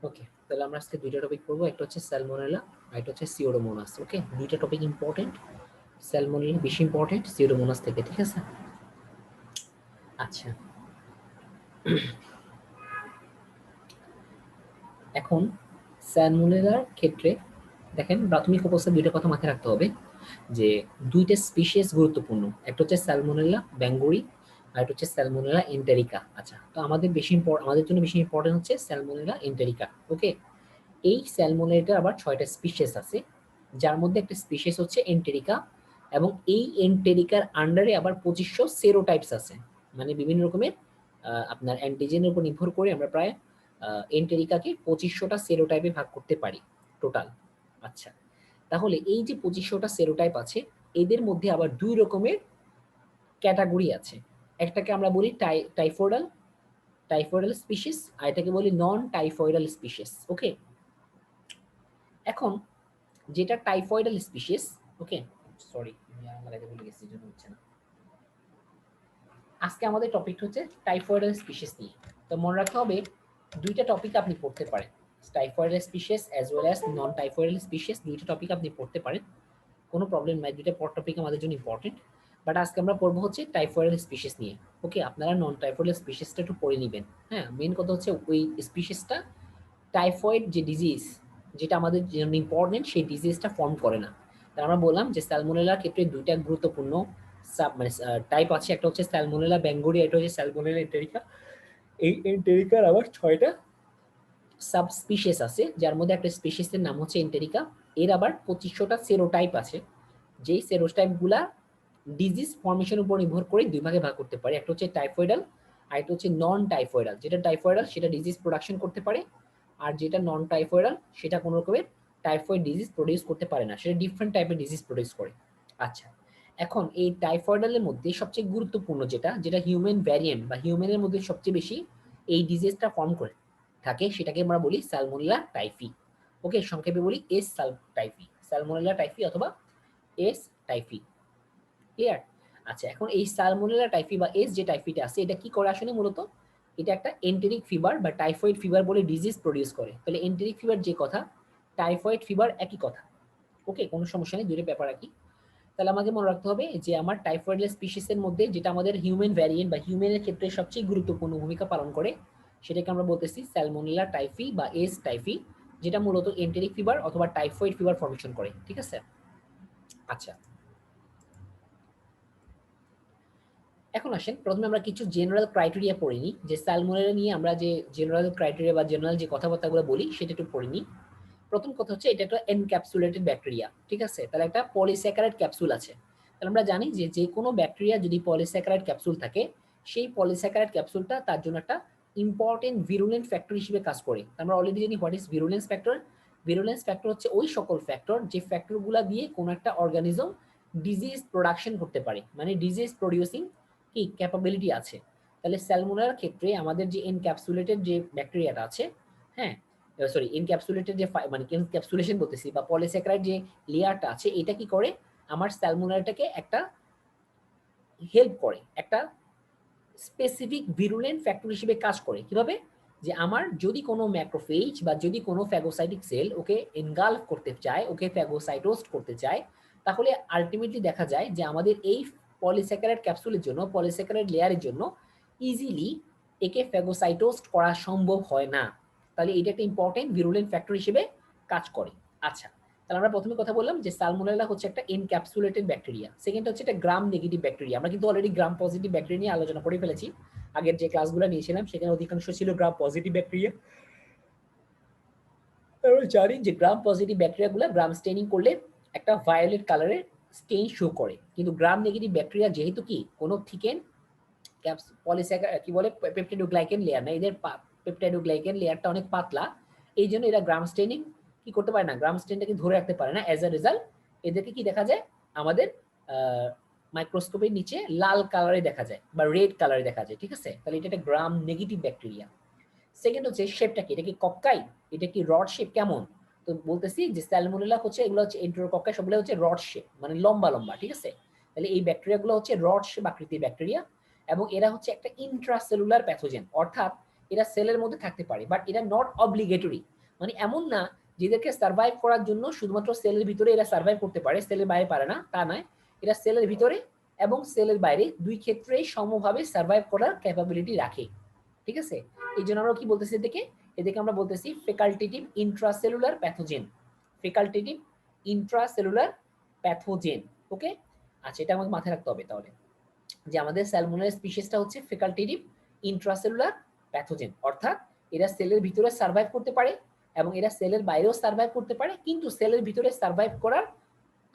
ওকে, তাহলে আমরা আজকে দুইটা টপিক পড়বো, একটা হচ্ছে স্যালমোনেলা আর একটা হচ্ছে সিউডোমোনাস। ওকে, দুইটা টপিক ইম্পর্টেন্ট, স্যালমোনেলা বেশি ইম্পর্টেন্ট সিউডোমোনাস থেকে, ঠিক আছে? আচ্ছা, এখন স্যালমোনেলার ক্ষেত্রে দেখেন প্রাথমিক অবস্থায় দুইটা কথা মাথায় রাখতে হবে যে দুইটা স্পিসিস গুরুত্বপূর্ণ, একটা হচ্ছে স্যালমোনেলা বেঙ্গুরি আর একটা হচ্ছে স্যালমোনেলা এন্টেরিকা। আচ্ছা, তো আমাদের জন্য বেশি ইম্পর্টেন্ট হচ্ছে স্যালমোনেলা এন্টেরিকা। ওকে, এই স্যালমোনেলাটার আবার ৬টা স্পিসিস আছে, যার মধ্যে একটা স্পিসিস হচ্ছে এন্টেরিকা, এবং এই এন্টেরিকার আন্ডারে আবার ২৫০০ সেরোটাইপস আছে। মানে বিভিন্ন রকমের আপনার অ্যান্টিজেনের উপর নির্ভর করে আমরা প্রায় এন্টেরিকাকে ২৫০০টা সেরোটাইপে ভাগ করতে পারি টোটাল। আচ্ছা, তাহলে এই যে ২৫০০টা সেরোটাইপ আছে, এদের মধ্যে আবার ২ রকমের ক্যাটাগরি আছে। একটাকে আমরা বলি টাইফয়েডাল টাইফয়েডাল স্পিসিস, আর এটাকে বলি নন টাইফয়েডাল স্পিসিস। ওকে, এখন যেটা টাইফয়েডাল স্পিসিস, ওকে, সরি আমার আগে ভুলে গেছি, জন্য হচ্ছে না। আজকে আমাদের টপিক হচ্ছে টাইফয়েডাল স্পিসিস নিয়ে। তো মনে রাখতে হবে দুইটা টপিক আপনি পড়তে পারেন, typhoidal species as well as non typhoidal species, দুইটা টপিক আপনি পড়তে পারেন, কোনো প্রবলেম নাই, দুইটা টপিক আমাদের জন্য ইম্পর্টেন্ট। বাট আজকে আমরা পড়বো হচ্ছে টাইফয়েডাল স্পিসিস নিয়ে। ওকে, আপনারা নন টাইফয়েডাল স্পিসিসটা একটু পড়ে নেবেন। হ্যাঁ, মেন কথা হচ্ছে ওই স্পিসিসটা টাইফয়েড যে ডিজিজ, যেটা আমাদের জন্য ইম্পর্টেন্ট, সেই ডিজিজটা ফর্ম করে না। তাই আমরা বললাম যে স্যালমোনেলার ক্ষেত্রে দুইটা গুরুত্বপূর্ণ মানে টাইপ আছে, একটা হচ্ছে স্যালমোনেলা বেঙ্গরি, এটা হচ্ছে স্যালমোনেলা এন্টেরিকা। এই এন্টেরিকার আবার ৬টা সাব স্পিসিস আছে, যার মধ্যে একটা স্পিসিসের নাম হচ্ছে এন্টেরিকা। এর আবার ২৫০০টা সেরোটাইপ আছে, যেই সেরোটাইপগুলা ডিজিজ ফর্মেশনের উপর নির্ভর করে দুই ভাগে ভাগ করতে পারে, একটা হচ্ছে টাইফয়েডাল আর একটা হচ্ছে নন টাইফয়েডাল। যেটা টাইফয়েডাল সেটা ডিজিজ প্রোডাকশন করতে পারে, আর যেটা নন টাইফয়েডাল সেটা কোনো রকমের টাইফয়েড ডিজিজ প্রডিউস করতে পারে না, সেটা ডিফারেন্ট টাইপের ডিজিজ প্রডিউস করে। আচ্ছা, এখন এই টাইফয়েডালের মধ্যে সবচেয়ে গুরুত্বপূর্ণ যেটা যেটা হিউম্যান ভ্যারিয়েন্ট বা হিউম্যানের মধ্যে সবচেয়ে বেশি এই ডিজিজটা ফর্ম করে থাকে, সেটাকে আমরা বলি স্যালমোনেলা টাইফি। ওকে, সংক্ষেপে বলি এস টাইফি, স্যালমোনেলা টাইফি অথবা এস টাইফি। ক্লিয়ার? আচ্ছা, এখন এই সালমোনেলা টাইফি বা এস যে টাইফিটা আছে, এটা কি করে আসলে মূলত? এটা একটা এন্টেরিক ফিভার বা টাইফয়েড ফিভার বলে ডিজিজ প্রডিউস করে। তাহলে এন্টেরিক ফিভার যে কথা, টাইফয়েড ফিভার একই কথা। ওকে, কোনো সমস্যা নেই, দুইটা ব্যাপার একই। তাহলে আমাকে মনে রাখতে হবে যে আমার টাইফয়েডাল স্পিসিসের মধ্যে যেটা আমাদের হিউম্যান ভ্যারিয়েন্ট বা হিউম্যানের ক্ষেত্রে সবচেয়ে গুরুত্বপূর্ণ ভূমিকা পালন করে, সেটাকে আমরা বলতেছি স্যালমোনেলা টাইফি বা এস টাইফি, যেটা মূলত এন্টেরিক ফিভার অথবা টাইফয়েড ফিভার ফর্মেশন করে। ঠিক আছে? আচ্ছা, এখন আসেন প্রথমে আমরা কিছু জেনারেল ক্রাইটেরিয়া পড়ে নিই, যে স্যালমোনেলা নিয়ে আমরা যে জেনারেল ক্রাইটেরিয়া বা জেনারেল যে কথাবার্তাগুলো বলি সেটা একটু পড়ে নিই। প্রথম কথা হচ্ছে এটা একটা এনক্যাপসুলেটেড ব্যাকটেরিয়া। ঠিক আছে? তাহলে একটা পলিস্যাকারাইড ক্যাপসুল আছে। তাহলে আমরা জানি যে যে কোনো ব্যাকটেরিয়া যদি পলিস্যাকারাইড ক্যাপসুল থাকে, সেই পলিস্যাকারাইড ক্যাপসুলটা তার জন্য একটা ইম্পর্টেন্ট ভিরুলেন্ট ফ্যাক্টর হিসেবে কাজ করে। আমরা অলরেডি জানি হোয়াট ইজ ভিরুলেন্স ফ্যাক্টর। ভিরুলেন্স ফ্যাক্টর হচ্ছে ওই সকল ফ্যাক্টর যে ফ্যাক্টরগুলো দিয়ে কোনো একটা অর্গানিজম ডিজিজ প্রোডাকশন করতে পারে, মানে ডিজিজ প্রডিউসিং কি ক্যাপাবিলিটি আছে। তাহলে স্যালমোনেলার ক্ষেত্রে আমাদের যে এনক্যাপসুলেটেড যে ব্যাকটেরিয়াটা আছে, হ্যাঁ, সরি এনক্যাপসুলেটেড যে মানে এনক্যাপসুলেশন বলতেছি বা পলিস্যাকারাইড যে লেয়ারটা আছে, এটা কি করে আমার স্যালমোনেলাটাকে একটা হেল্প করে, একটা স্পেসিফিক ভিরুলেন্ট ফ্যাক্টর হিসেবে কাজ করে। কিভাবে? যে আমার যদি কোনো ম্যাক্রোফেজ বা যদি কোনো ফ্যাগোসাইটিক সেল ওকে এনগালফ করতে চায়, ওকে ফ্যাগোসাইটোস্ট করতে চায়, তাহলে আলটিমেটলি দেখা যায় যে আমাদের এই পলিস্যাকারাইড ক্যাপসুলের জন্য, পলিস্যাকারাইড লেয়ারের জন্য ইজিলি একে ফ্যাগোসাইটোস্ট করা সম্ভব হয় না। তাহলে এটা একটা ইম্পর্টেন্ট ভিরুলেন্ট ফ্যাক্টর হিসেবে কাজ করে। আচ্ছা, তাহলে আমরা প্রথমে কথা বললাম যে সালমোনেলা হচ্ছে একটা এনক্যাপসুলেটেড ব্যাকটেরিয়া। সেকেন্ড হচ্ছে একটা গ্রাম নেগেটিভ ব্যাকটেরিয়া। আমরা কিন্তু অলরেডি গ্রাম পজিটিভ ব্যাকটেরিয়া নিয়ে আলোচনা করে ফেলেছি আগের যে ক্লাসগুলো নিয়েছিলাম, সেখানে অধিকাংশ ছিল গ্রাম পজিটিভ ব্যাকটেরিয়া। আমরা জানি যে গ্রাম পজিটিভ ব্যাকটেরিয়াগুলো গ্রাম স্টেনিং করলে একটা ভায়োলেট কালারের স্টেইন শো করে, কিন্তু গ্রাম নেগেটিভ ব্যাকটেরিয়া যেহেতু কি কোনো থিকেন পলিস্যাকার কি বলে পেপটাইডোগ্লাইকেন লেয়ার না, এদের পেপটাইডোগ্লাইকেন লেয়ারটা অনেক পাতলা, এই জন্য এরা গ্রাম স্টেনিং কি করতে পারে না, গ্রাম স্টেনটাকে ধরে রাখতে পারে না। অ্যাজ আ রেজাল্ট এদেরকে কি দেখা যায় আমাদের মাইক্রোস্কোপের নিচে লাল কালারে দেখা যায় বা রেড কালারে দেখা যায়। ঠিক আছে? তাহলে এটা একটা গ্রাম নেগেটিভ ব্যাকটেরিয়া। সেকেন্ড হচ্ছে শেপটা কি, এটা কি কক্কাই, এটা কি রড শেপ কেমন? তো বলতেছি যে স্যালমোনেলা হচ্ছে এগুলো হচ্ছে এন্টেরোকক্কাই, সবগুলো হচ্ছে রড শেপ মানে লম্বা লম্বা। ঠিক আছে? তাহলে এই ব্যাকটেরিয়াগুলো হচ্ছে রড শেপ আকৃতির ব্যাকটেরিয়া, এবং এরা হচ্ছে একটা ইন্ট্রাসেলুলার প্যাথোজেন, অর্থাৎ এরা সেলের মধ্যে থাকতে পারে, বাট এটা নট অব্লিগেটরি। মানে এমন না যেদেরকে সার্ভাইভ করার জন্য শুধুমাত্র সেলের ভিতরে এরা সার্ভাইভ করতে পারে, সেলের বাইরে পারে না, তা নয়। এরা সেলের ভিতরে এবং সেলের বাইরে দুই ক্ষেত্রেই সমভাবে সার্ভাইভ করার ক্যাপাবিলিটি রাখে। ঠিক আছে, এই জন্য আমরা কি বলতেছি এদেরকে আমরা বলতেছি facultative intracellular pathogen. Facultative intracellular pathogen. Okay, আচ্ছা, এটা আমাদের মাথায় রাখতে হবে তাহলে যে আমাদের স্যালমোনেলা স্পিসিসটা হচ্ছে ফেকাল্টেটিভ ইন্ট্রাসেলুলার প্যাথোজেন, অর্থাৎ এরা সেলের ভিতরে সার্ভাইভ করতে পারে এবং এরা সেলের বাইরেও সার্ভাইভ করতে পারে, কিন্তু সেলের ভিতরে সার্ভাইভ করার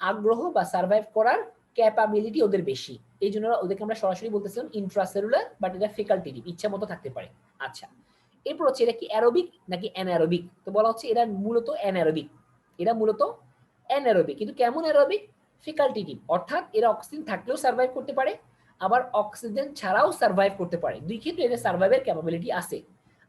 আগ্রহ বা সার্ভাইভ করার ক্যাপাবিলিটি ওদের বেশি। এই জন্য ওদেরকে আমরা সরাসরি বলতেছিলাম ইন্ট্রাসেলুলার, বাট এটা ফেকাল্টেটিভ, ইচ্ছা মতো থাকতে পারে। আচ্ছা, এরপর হচ্ছে এটা কি অ্যারোবিক নাকি অ্যানারোবিক? তো বলা হচ্ছে এরা মূলত অ্যানারোবিক। এরা মূলত অ্যানারোবিক, কিন্তু কেমন অ্যারোবিক? ফেকাল্টেটিভ, অর্থাৎ এরা অক্সিজেন থাকলেও সার্ভাইভ করতে পারে, আবার অক্সিজেন ছাড়াও সার্ভাইভ করতে পারে, দুই ক্ষেত্রে এদের সার্ভাইভের ক্যাপাবিলিটি আছে।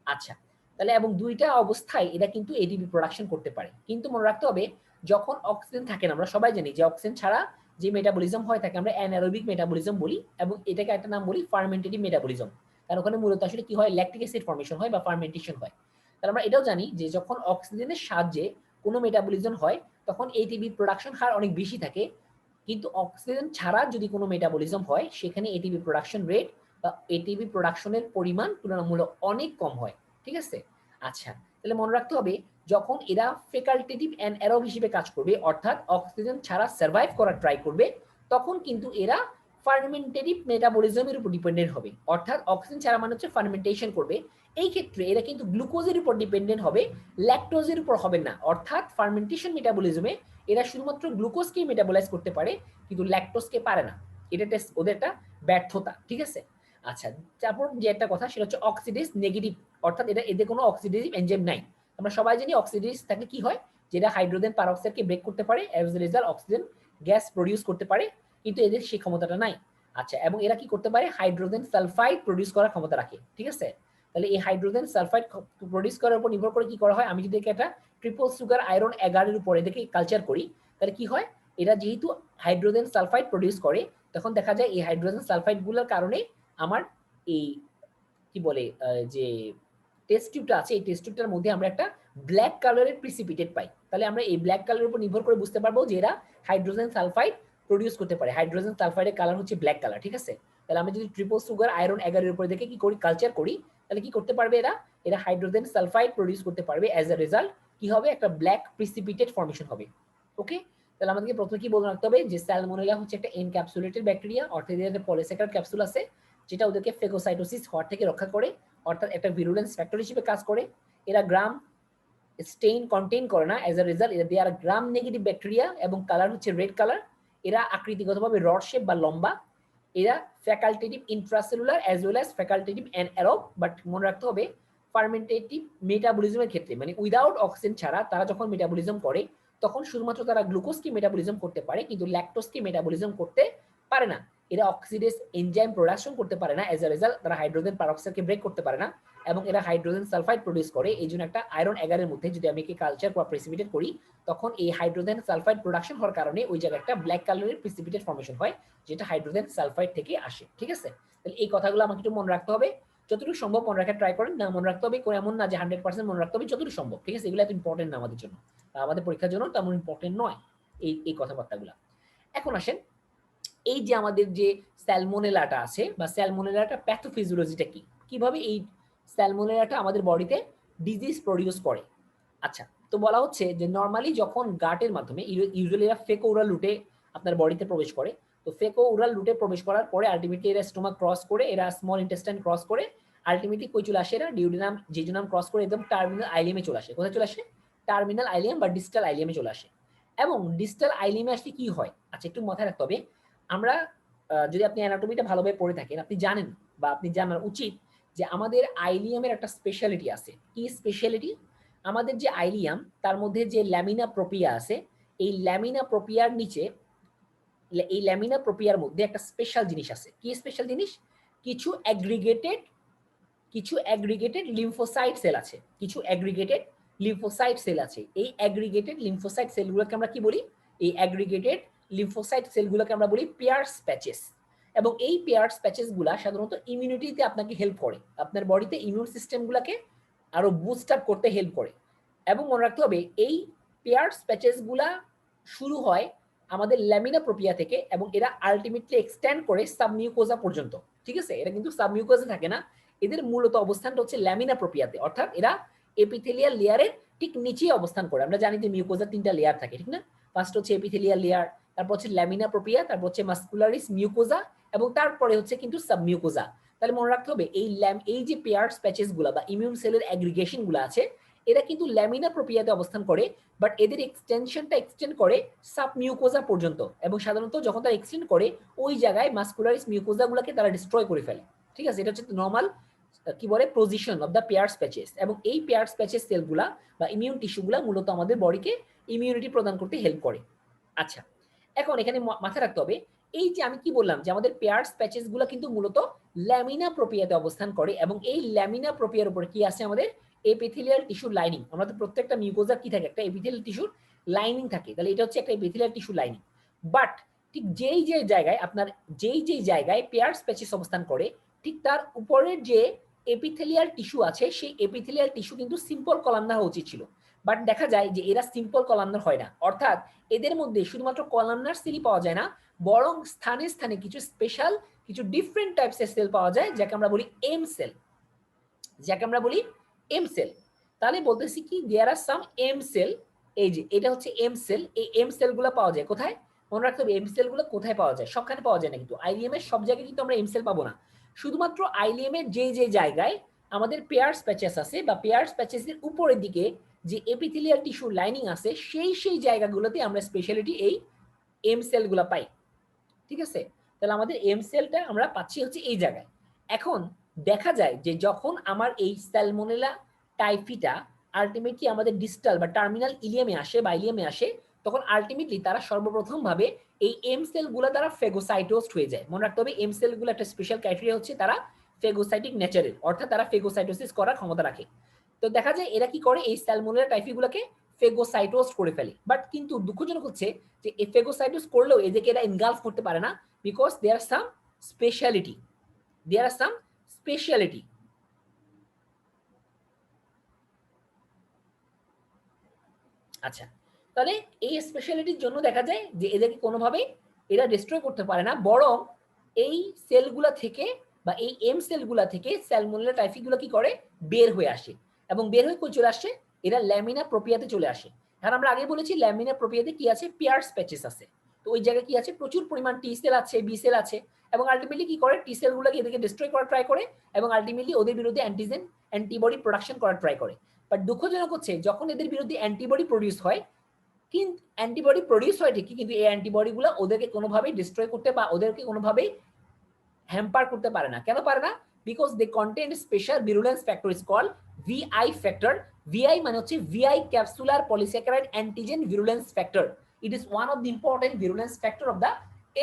আচ্ছা, তাহলে এবং দুইটা অবস্থায় এরা কিন্তু এটিপি প্রোডাকশন করতে পারে। কিন্তু মনে রাখতে হবে যখন অক্সিজেন থাকে না, আমরা সবাই জানি যে অক্সিজেন ছাড়া যে মেটাবলিজম হয় থাকে আমরা অ্যানারোবিক মেটাবলিজম বলি, এবং এটাকে একটা নাম বলি ফার্মেন্টেটিভ মেটাবলিজম। কারণ ওখানে মূলত আসলে কি হয়, ল্যাকটিক অ্যাসিড ফর্মেশন হয় বা ফার্মেন্টেশন হয়। তাহলে আমরা এটাও জানি যে যখন অক্সিজেনের সাহায্যে কোনো মেটাবলিজম হয় তখন এটিপি প্রোডাকশন হার অনেক বেশি থাকে, কিন্তু অক্সিজেন ছাড়া যদি কোনো মেটাবলিজম হয় সেখানে এটিপি প্রোডাকশন রেট বা এটিপি প্রোডাকশনের পরিমাণ তুলনামূলক অনেক কম হয়। ঠিক আছে, আচ্ছা, তাহলে মনে রাখতে হবে যখন এরা ফেকাল্টেটিভ অ্যানারোব হিসেবে কাজ করবে, অর্থাৎ অক্সিজেন ছাড়া সার্ভাইভ করার ট্রাই করবে, তখন কিন্তু এরা ফার্মেন্টেটিভ মেটাবলিজমের উপর ডিপেন্ডেন্ট হবে, অর্থাৎ অক্সিজেন ছাড়া মানে হচ্ছে ফার্মেন্টেশন করবে। এই ক্ষেত্রে এরা কিন্তু গ্লুকোজের উপর ডিপেন্ডেন্ট হবে, ল্যাকটোজের উপর হবে না। অর্থাৎ ফার্মেন্টেশন মেটাবলিজমে এরা শুধুমাত্র গ্লুকোজকে মেটাবলাইজ করতে পারে, কিন্তু ল্যাকটোজকে পারে না। এটা ওদের একটা ব্যর্থতা। ঠিক আছে, আচ্ছা, তারপর যে একটা কথা সেটা হচ্ছে অক্সিডেজ নেগেটিভ, অর্থাৎ এদের কোনো অক্সিডেটিভ এনজাইম নাই। আমরা সবাই জানি অক্সিডেজ থাকলে কি হয়, যেটা হাইড্রোজেন পারঅক্সাইডকে ব্রেক করতে পারে, as a result oxygen gas produce করতে পারে, কিন্তু এদের সেই ক্ষমতাটা নাই। আচ্ছা, এবং এরা কি করতে পারে, হাইড্রোজেন সালফাইড প্রডিউস করার ক্ষমতা রাখে। ঠিক আছে, তাহলে এই হাইড্রোজেন সালফাইড প্রডিউস করার উপর নির্ভর করে কি করা হয়, আমি যদি একটা ট্রিপল সুগার আয়রন এগারের উপর এদেরকে কালচার করি, তাহলে কি হয়, এরা যেহেতু হাইড্রোজেন সালফাইড প্রডিউস করে, তখন দেখা যায় এই হাইড্রোজেন সালফাইড গুলোর কারণে আমার এই কি বলে যে টেস্ট টিউবটা আছে, এই টেস্ট টিউবটার মধ্যে আমরা একটা ব্ল্যাক কালারের প্রিসিপিটেট পাই। তাহলে আমরা এই ব্ল্যাক কালারের উপর নির্ভর করে বুঝতে পারবো যে এরা হাইড্রোজেন সালফাইড প্রডিউস করতে পারে। হাইড্রোজেন সালফাইডের কালার হচ্ছে ব্ল্যাক কালার। ঠিক আছে, তাহলে আমরা যদি ট্রিপল সুগার আয়রন এগারের উপরে দেখে কি করি, কালচার করি, তাহলে কি করতে পারবে এরা হাইড্রোজেন সালফাইড প্রডিউস করতে পারবে। অ্যাজ এ রেজাল্ট কি হবে, একটা ব্ল্যাক প্রিসিপিটেট ফর্মেশন হবে। ওকে, তাহলে আমাদেরকে প্রথমে কি বলে রাখতে হবে যে স্যালমোনেলা হচ্ছে একটা এনক্যাপসুলেটেড ব্যাকটেরিয়া, অর্থাৎ এদের পলিস্যাকারাইড ক্যাপসুল আছে যেটা ওদেরকে ফেগোসাইটোসিস হওয়ার থেকে রক্ষা করে, অর্থাৎ একটা ভিরুলেন্স ফ্যাক্টর হিসেবে কাজ করে। এরা গ্রাম স্টেইন কন্টেইন করে না, as a result they are gram negative bacteria, এবং কালার হচ্ছে রেড কালার। এরা আকৃতিগতভাবে রড শেপ বা লম্বা। এরা facultative intracellular as well as facultative anaerobe, but মনে রাখতে হবে ফার্মেন্টেটিভ মেটাবলিজমের ক্ষেত্রে মানে উইদাউট অক্সিজেন ছাড়া তারা যখন মেটাবলিজম করে তখন শুধুমাত্র তারা গ্লুকোজকে মেটাবলিজম করতে পারে, কিন্তু ল্যাকটোজকে মেটাবলিজম করতে পারে না। এরা অক্সিডেজ এনজাইম প্রোডাকশন করতে পারে না, এজ এ রেজাল্ট তারা হাইড্রোজেন পারঅক্সাইডকে ব্রেক করতে পারে না, এবং এরা হাইড্রোজেন সালফাইড প্রডিউস করে। এই জন্য একটা আয়রন এগারের মধ্যে যদি আমি কি কালচার বা প্রেসিপিটেট করি, তখন এই হাইড্রোজেন সালফাইড প্রোডাকশন হওয়ার কারণে ওই জায়গায় একটা ব্ল্যাক কালারের প্রেসিপিটেট ফর্মেশন হয়, যেটা হাইড্রোজেন সালফাইড থেকে আসে। ঠিক আছে, তাহলে এই কথাগুলো আমাকে একটু মনে রাখতে হবে, যতটুকু সম্ভব মনে রাখার ট্রাই করেন। না মনে রাখতে হবে কোনো এমন না যে 100% মনে রাখতে হবে, যতটুকু সম্ভব। ঠিক আছে, এগুলো এত ইম্পর্টেন্ট না আমাদের জন্য, আমাদের পরীক্ষার জন্য তেমন ইম্পর্টেন্ট নয় এই কথাবার্তাগুলো। এখন আসেন এই যে আমাদের যে স্যালমোনেলাটা আছে বা স্যালমোনেলাটা প্যাথোফিজিওলজিটা কি, কিভাবে এই স্যালমোনেলাটা আমাদের বডিতে ডিজিজ প্রডিউস করে। আচ্ছা, তো বলা হচ্ছে যে নর্মালি যখন গাটের মাধ্যমে ইউজুয়ালি এরা ফেকো ওরাল রুটে আপনার বডিতে প্রবেশ করে, তো ফেকো ওরাল রুটে প্রবেশ করার পরে আলটিমেটলি এরা স্টোমাক ক্রস করে, এরা স্মল ইন্টেস্টাইন ক্রস করে আলটিমেটলি কই চলে আসে, এরা ডিউডিনাম জেজুনাম ক্রস করে একদম টার্মিনাল আইলিয়ামে চলে আসে। কোথায় চলে আসে, টার্মিনাল আইলিয়াম বা ডিস্টাল আইলিয়ামে চলে আসে। এবং ডিস্টাল আইলিয়ামে আসলে কি হয়, আচ্ছা একটু মাথায় রাখতে হবে, আমরা যদি আপনি অ্যানাটমিটা ভালোভাবে পড়ে থাকেন আপনি জানেন বা আপনি জানার উচিত যে আমাদের আইলিয়ামের একটা স্পেশালিটি আছে। কি স্পেশালিটি, আমাদের যে আইলিয়াম তার মধ্যে যে ল্যামিনা প্রোপিয়া আছে, এই ল্যামিনা প্রোপিয়ার নিচে এই ল্যামিনা প্রোপিয়ার মধ্যে একটা স্পেশাল জিনিস আছে। কি স্পেশাল জিনিস, কিছু অ্যাগ্রিগেটেড লিম্ফোসাইট সেল আছে, কিছু অ্যাগ্রিগেটেড লিম্ফোসাইট সেল আছে। এই অ্যাগ্রিগেটেড লিম্ফোসাইট সেলগুলোকে আমরা কি বলি, এই অ্যাগ্রিগেটেড লিম্ফোসাইট সেলগুলোকে আমরা বলি পিয়ার্স প্যাচেস। এবং এই পেয়ার্স প্যাচেসগুলা সাধারণত ইমিউনিটিতে আপনাকে হেল্প করে, আপনার বডিতে ইমিউন সিস্টেমগুলোকে আরো বুস্ট আপ করতে হেল্প করে। এবং মনে রাখতে হবে এই পেয়ার্স প্যাচেসগুলা শুরু হয় আমাদের ল্যামিনা প্রোপিয়া থেকে এবং এরা আলটিমেটলি এক্সটেন্ড করে সাবমিউকোজা পর্যন্ত। ঠিক আছে, এরা কিন্তু সাবমিউকোজা থাকে না, এদের মূলত অবস্থানটা হচ্ছে ল্যামিনা প্রোপিয়াতে, অর্থাৎ এরা এপিথেলিয়াল লেয়ারের ঠিক নিচেই অবস্থান করে। আমরা জানি যে মিউকোজা 3টা লেয়ার থাকে, ঠিক না? ফার্স্ট হচ্ছে এপিথেলিয়াল লেয়ার, তারপর হচ্ছে ল্যামিনা প্রোপিয়া, তারপর হচ্ছে মাস্কুলারিস মিউকোজা এবং তারপরে হচ্ছে কিন্তু সাবমিউকোজা। তাহলে মনে রাখতে হবে এই যে পেয়ার্স প্যাচেসগুলো বা ইমিউন সেলের অ্যাগ্রিগেশনগুলো আছে এরা কিন্তু ল্যামিনা প্রোপিয়াতে অবস্থান করে, বাট এদের এক্সটেনশনটা এক্সটেন্ড করে সাবমিউকোজা পর্যন্ত এবং সাধারণত যখন তারা এক্সটেন্ড করে ওই জায়গায় মাস্কুলারিস মিউকোজাগুলোকে তারা ডিস্ট্রয় করে ফেলে। ঠিক আছে, এটা হচ্ছে নর্মাল কি বলে position of the pairs patches. এবং এই পেয়ার্স প্যাচেস সেলগুলা বা ইমিউন টিস্যুগুলা মূলত আমাদের বডিকে ইমিউনিটি প্রদান করতে হেল্প করে। আচ্ছা, এখন এখানে মাথায় রাখতে হবে এই যে আমি কি বললাম যে আমাদের পেয়ার্স প্যাচেসগুলো কিন্তু মূলত ল্যামিনা প্রোপিয়াতে অবস্থান করে এবং এই ল্যামিনা প্রোপিয়ার উপরে কি আছে আমাদের এপিথেলিয়াল টিস্যু লাইনিং। আমাদের প্রত্যেকটা মিউকোজার কি থাকে, একটা এপিথেলিয়াল টিস্যুর লাইনিং থাকে, তাহলে এটা হচ্ছে একটা এপিথেলিয়াল টিস্যু লাইনিং। বাট ঠিক যেই জায়গায় আপনার যেই জায়গায় পেয়ার্স প্যাচেস অবস্থান করে ঠিক তার উপরের যে এপিথেলিয়াল টিস্যু আছে সেই এপিথেলিয়াল টিস্যু কিন্তু সিম্পল কলামনার হওয়া উচিত ছিল, বাট দেখা যায় যে এরা সিম্পল কলামনার হয় না, অর্থাৎ এদের মধ্যে শুধুমাত্র কলামনার সেলই পাওয়া যায় না, বরং স্থানে স্থানে কিছু স্পেশাল কিছু ডিফারেন্ট টাইপসের সেল পাওয়া যায় যাকে আমরা বলি এম সেল, যাকে আমরা বলি এম সেল। তাহলে বলতেছি কি দেয়ার আর সাম এম সেল, এই যে এটা হচ্ছে এম সেল, এই এম সেলগুলো পাওয়া যায় কোথায়? মনে রাখতে হবে এম সেলগুলো কোথায় পাওয়া যায়, সবখানে পাওয়া যায় না, কিন্তু আইলিএম এর সব জায়গায় কিন্তু আমরা এম সেল পাবো না, শুধুমাত্র আইলিএম এর যে জায়গায় আমাদের পেয়ার্স প্যাচেস আছে বা পেয়ার্স প্যাচেসের উপরের দিকে যে এপিথেলিয়াল টিস্যু লাইনিং আছে সেই জায়গাগুলোতে আমরা স্পেশালিটি এই এম সেলগুলো পাই। ঠিক আছে, তাহলে আমাদের এম সেলটা আমরা পাচ্ছি হচ্ছে এই জায়গায়। এখন দেখা যায় যে যখন আমার এই স্যালমোনেলা টাইফিটা আলটিমেটলি আমাদের ডিস্টাল বা টার্মিনাল ইলিয়ামে আসে বা ইলিয়ামে আসে, তখন আলটিমেটলি তারা সর্বপ্রথম ভাবে এই এম সেলগুলো দ্বারা ফেগোসাইটোসড হয়ে যায়। মনে রাখতে হবে এম সেলগুলো একটা স্পেশাল ক্রাইটেরিয়া হচ্ছে তারা ফেগোসাইটিক নেচারের, অর্থাৎ তারা ফেগোসাইটোসিস করার ক্ষমতা রাখে। তো দেখা যায় এরা কি করে এই স্যালমোনেলা টাইফিগুলোকে ফেগোসাইটোস করে ফেলে, বাট কিন্তু দুঃখজনক হচ্ছে যে এই ফেগোসাইটোস করলেও এদেরকে এরা এনগালফ করতে পারে না, because there are some speciality, there are some speciality. আচ্ছা, তাহলে এই স্পেশালিটির জন্য দেখা যায় যে এদেরকে কোনোভাবে এরা ডিস্ট্রয় করতে পারে না, বরং এই সেলগুলা থেকে বা এই এম সেলগুলা থেকে স্যালমোনেলা টাইফিগুলো কি করে বের হয়ে আসে এবং বের হয়ে কই চলে আসে, এরা ল্যামিনা প্রোপিয়াতে চলে আসে। কারণ আমরা আগে বলেছি ল্যামিনা প্রোপিয়াতে কি আছে, পেয়ার্স প্যাচেস আছে, তো ওই জায়গায় কি আছে প্রচুর পরিমাণ টি সেল আছে, বি সেল আছে এবং আলটিমেটলি কি করে টি সেলগুলোকে এদেরকে ডিস্ট্রয় করার ট্রাই করে এবং আলটিমেটলি ওদের বিরুদ্ধে অ্যান্টিবডি প্রোডাকশন করার ট্রাই করে। বাট দুঃখজনক হচ্ছে যখন এদের বিরুদ্ধে অ্যান্টিবডি প্রডিউস হয়, কিন্তু অ্যান্টিবডি প্রডিউস হয় ঠিকই, কিন্তু এই অ্যান্টিবডিগুলো ওদেরকে কোনোভাবেই ডিস্ট্রয় করতে বা ওদেরকে কোনোভাবেই হ্যাম্পার করতে পারে না। কেন পারে না? Because they contain special virulence factor is call Vi factor. Vi মানে হচ্ছে Vi capsular polysaccharide antigen virulence factor. It is one of the important virulence factor of the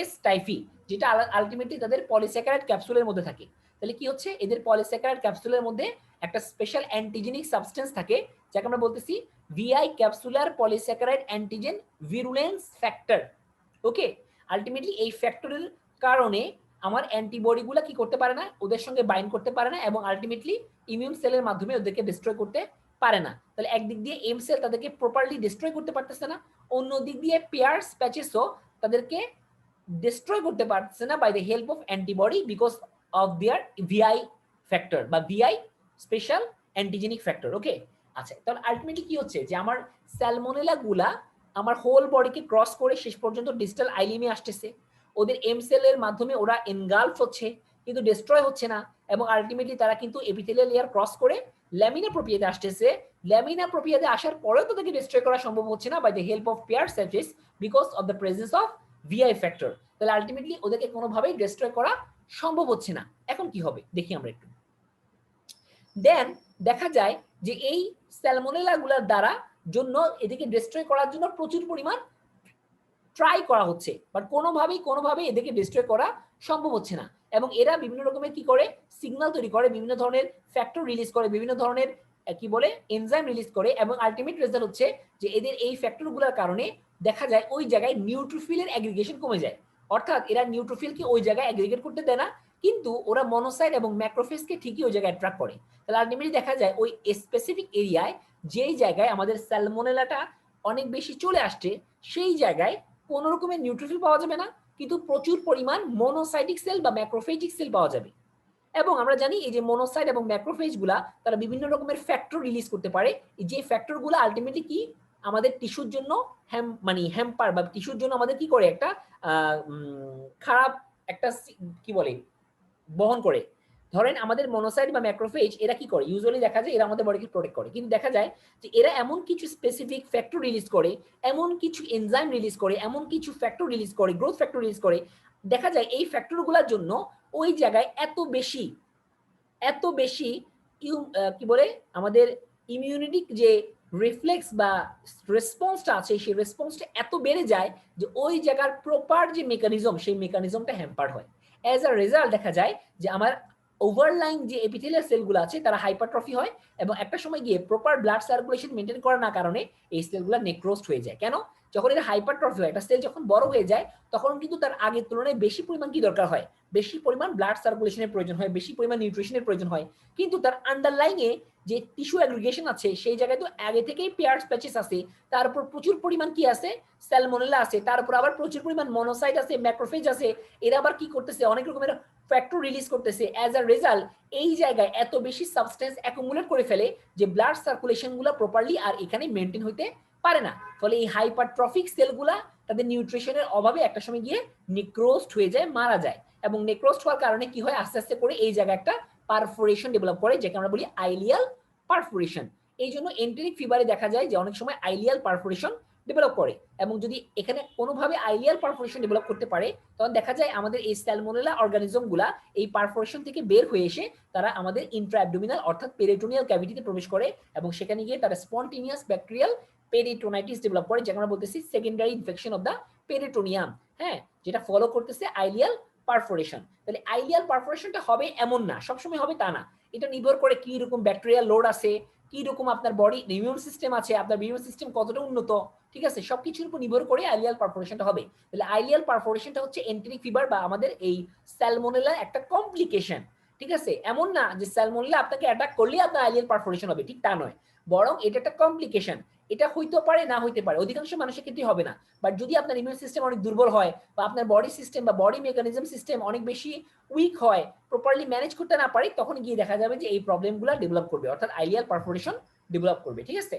S Typhi, যেটা আলটিমেটলি তাদের পলিস্যাকারাইড ক্যাপসুলের মধ্যে থাকে। তাহলে কি হচ্ছে, এদের পলিস্যাকারাইড ক্যাপসুলের মধ্যে একটা স্পেশাল অ্যান্টিজেনিক সাবস্টেন্স থাকে যাকে আমরা বলতেছি Vi capsular polysaccharide antigen virulence factor. Okay, ultimately এই ফ্যাক্টরের কারণে আমার অ্যান্টিবডিগুলো কি করতে পারে না, ওদের সঙ্গে বাইন্ড করতে পারে না এবং আলটিমেটলি ইমিউন সেলের মাধ্যমে ওদেরকে ডিস্ট্রয় করতে পারে না। তাহলে একদিক দিয়ে এম সেল তাদেরকে প্রপারলি ডিস্ট্রয় করতে পারতেছে না, অন্য দিক দিয়ে পেয়ার্স প্যাচেসও তাদেরকে ডিস্ট্রয় করতে পারতেছে না by the help of antibody because of their VI factor বা VI special antigenic factor. Okay, আচ্ছা, তাহলে আলটিমেটলি কি হচ্ছে যে আমার স্যালমোনেলা গুলা আমার হোল বডিকে ক্রস করে শেষ পর্যন্ত ডিস্টাল আইলিমে আসতেছে, ওদের এম সেলের মাধ্যমে ওরা এনগালফ হচ্ছে কিন্তু ডিস্ট্রয় হচ্ছে না এবং আলটিমেটলি তারা কিন্তু এপিথেলিয়াল লেয়ার ক্রস করে ল্যামিনা প্রোপিয়াতে আসতেছে। ল্যামিনা প্রোপিয়াতে আসার পরেও তো তাকে ডিস্ট্রয় করা সম্ভব হচ্ছে না by the help of pair surface because of the presence of VI factor. তাহলে আলটিমেটলি ওদেরকে কোনোভাবেই ডিস্ট্রয় করা সম্ভব হচ্ছে না। এখন কি হবে দেখি আমরা একটু। দেন দেখা যায় যে এই স্যালমোনেলা গুলার দ্বারা জন্য এদেরকে ডিস্ট্রয় করার জন্য প্রচুর পরিমাণ ট্রাই করা হচ্ছে, বাট কোনোভাবেই এদেরকে ডিস্ট্রয় করা সম্ভব হচ্ছে না এবং এরা বিভিন্ন রকমের কি করে সিগন্যাল তৈরি করে, বিভিন্ন ধরনের ফ্যাক্টর রিলিজ করে, বিভিন্ন ধরনের কি বলে এনজাইম রিলিজ করে এবং আলটিমেট রেজাল্ট হচ্ছে যে এদের এই ফ্যাক্টরগুলোর কারণে দেখা যায় ওই জায়গায় নিউট্রোফিলের অ্যাগ্রিগেশন কমে যায়। অর্থাৎ এরা নিউট্রোফিলকে ওই জায়গায় অ্যাগ্রিগেট করতে দেয় না, কিন্তু ওরা মনোসাইট এবং ম্যাক্রোফেজকে ঠিকই ওই জায়গায় অ্যাট্রাক্ট করে। তাহলে আলটিমেটলি দেখা যায় ওই স্পেসিফিক এরিয়ায় যেই জায়গায় আমাদের স্যালমোনেলাটা অনেক বেশি চলে আসছে, সেই জায়গায় কোনো রকমের নিউট্রোফিল পাওয়া যাবে না, কিন্তু প্রচুর পরিমাণ মনোসাইটিক সেল বা ম্যাক্রোফেজিক সেল পাওয়া যাবে। এবং আমরা জানি এই যে মনোসাইট এবং ম্যাক্রোফেজগুলা তারা বিভিন্ন রকমের ফ্যাক্টর রিলিজ করতে পারে, যে ফ্যাক্টরগুলো আলটিমেটলি কি আমাদের টিস্যুর জন্য হ্যাম্পার বা টিস্যুর জন্য আমাদের কি করে একটা খারাপ একটা কি বলে বহন করে। ধরেন আমাদের মনোসাইট বা ম্যাক্রোফেজ এরা কি করে, ইউজুয়ালি দেখা যায় এরা আমাদের বডিকে প্রোটেক্ট করে, কিন্তু দেখা যায় যে এরা এমন কিছু স্পেসিফিক ফ্যাক্টর রিলিজ করে, এমন কিছু এনজাইম রিলিজ করে, এমন কিছু ফ্যাক্টর রিলিজ করে, গ্রোথ ফ্যাক্টর রিলিজ করে, দেখা যায় এই ফ্যাক্টরগুলোর জন্য ওই জায়গায় এত বেশি কি বলে আমাদের ইমিউনিটিক যে রিফ্লেক্স বা রেসপন্সটা আছে, সেই রেসপন্সটা এত বেড়ে যায় যে ওই জায়গার প্রপার যে মেকানিজম, সেই মেকানিজমটা হ্যাম্পার্ড হয়। অ্যাজ আ রেজাল্ট দেখা যায় যে আমার ওভারলাইং যে এপিথেলিয়াল সেলগুলো আছে তারা হাইপারট্রফি হয়, এবং একটা সময় গিয়ে প্রপার ব্লাড সার্কুলেশন মেনটেন করার না কারণে এই সেলগুলো নেক্রোস্ট হয়ে যায়। কেন? যখন এটা হাইপারট্রফি হয়, একটা সেল যখন বড় হয়ে যায়, তখন কিন্তু তার আগের তুলনায় বেশি পরিমাণ কি দরকার হয়, বেশি পরিমাণ ব্লাড সার্কুলেশনের প্রয়োজন হয়, বেশি পরিমাণ নিউট্রিশনের প্রয়োজন হয়, কিন্তু তার আন্ডারলাইং এ যে টিস্যু অ্যাগ্রিগেশন আছে সেই জায়গায় তো আগে থেকেই পেয়ার্স প্যাচেস আছে, তার উপর প্রচুর পরিমাণ কি আছে, স্যালমোনেলা আছে, তার উপর আবার প্রচুর পরিমাণ মনোসাইট আছে, ম্যাক্রোফেজ আছে, এরা আবার কি করতেছে, অনেক রকমের ফ্যাক্টর রিলিজ করতেছে। অ্যাজ আ রেজাল্ট এই জায়গায় এত বেশি সাবস্টেন্স অ্যাকুমুলেট করে ফেলে যে ব্লাড সার্কুলেশনগুলো প্রপারলি আর এখানে মেনটেন হইতে পারে না। ফলে এই হাইপারট্রফিক সেলগুলা তাদের নিউট্রিশনের অভাবে একটা সময় গিয়ে নেক্রোস্ট হয়ে যায়, মারা যায়। এবং নেক্রোস্ট হওয়ার কারণে কি হয়, আস্তে আস্তে করে এই জায়গায় একটা পারফোরেশন ডেভেলপ করে, যেটা আমরা বলি আইলিয়াল পারফোরেশন। এই জন্য এন্টেরিক ফিভারে দেখা যায় যে অনেক সময় আইলিয়াল পারফোরেশন ডেভেলপ করে, এবং যদি এখানে কোনোভাবে আইলিয়াল পারফোরেশন ডেভেলপ করতে পারে, তখন দেখা যায় আমাদের এই স্যালমোনেলা অর্গানিজমগুলা এই পারফোরেশন থেকে বের হয়ে এসে তারা আমাদের ইন্ট্রাঅ্যাবডোমিনাল অর্থাৎ পেরিটোনিয়াল ক্যাভিটিতে প্রবেশ করে, এবং সেখানে গিয়ে তারা স্পন্টেনিয়াস ব্যাকটেরিয়াল পেরিটোনাইটিস ডেভেলপ করে, যেটা আমরা বলতেছি secondary infection of the peritoneum. হ্যাঁ, যেটা ফলো করতেছে আইলিয়াল পারফোরেশন। তাহলে আইলিয়াল পারফোরেশনটা হবে এমন না, সবসময় হবে তা না, এটা নির্ভর করে কি রকম ব্যাকটেরিয়াল লোড আছে, কি রকম আপনার বডি ইমিউন সিস্টেম আছে, আপনার ইমিউন সিস্টেম কতটা উন্নত, ঠিক আছে, সবকিছুর উপর নির্ভর করে আইলিয়াল পারফোরেশনটা হবে। তাহলে আইলিয়াল পারফোরেশনটা হচ্ছে এন্টেরিক ফিভার বা আমাদের এই স্যালমোনেলা একটা কমপ্লিকেশন। ঠিক আছে, এমন না যে স্যালমোনেলা আপনাকে অ্যাটাক করলে আপনার আইলিয়াল পারফোরেশন হবে, ঠিক তা নয়, বরং এটা একটা কমপ্লিকেশন। এটা হইতে পারে না হইতে পারে, অধিকাংশ মানুষের ক্ষেত্রে হবে না। বাট যদি আপনার ইমিউন সিস্টেম অনেক দুর্বল হয়, বা আপনার বডি সিস্টেম বা বডি মেকানিজম সিস্টেম অনেক বেশি উইক হয়, প্রপারলি ম্যানেজ করতে না পারে, তখন গিয়ে দেখা যাবে যে এই প্রবলেমগুলো ডেভেলপ করবে, অর্থাৎ আইলিয়াল পারফোরেশন ডেভেলপ করবে। ঠিক আছে,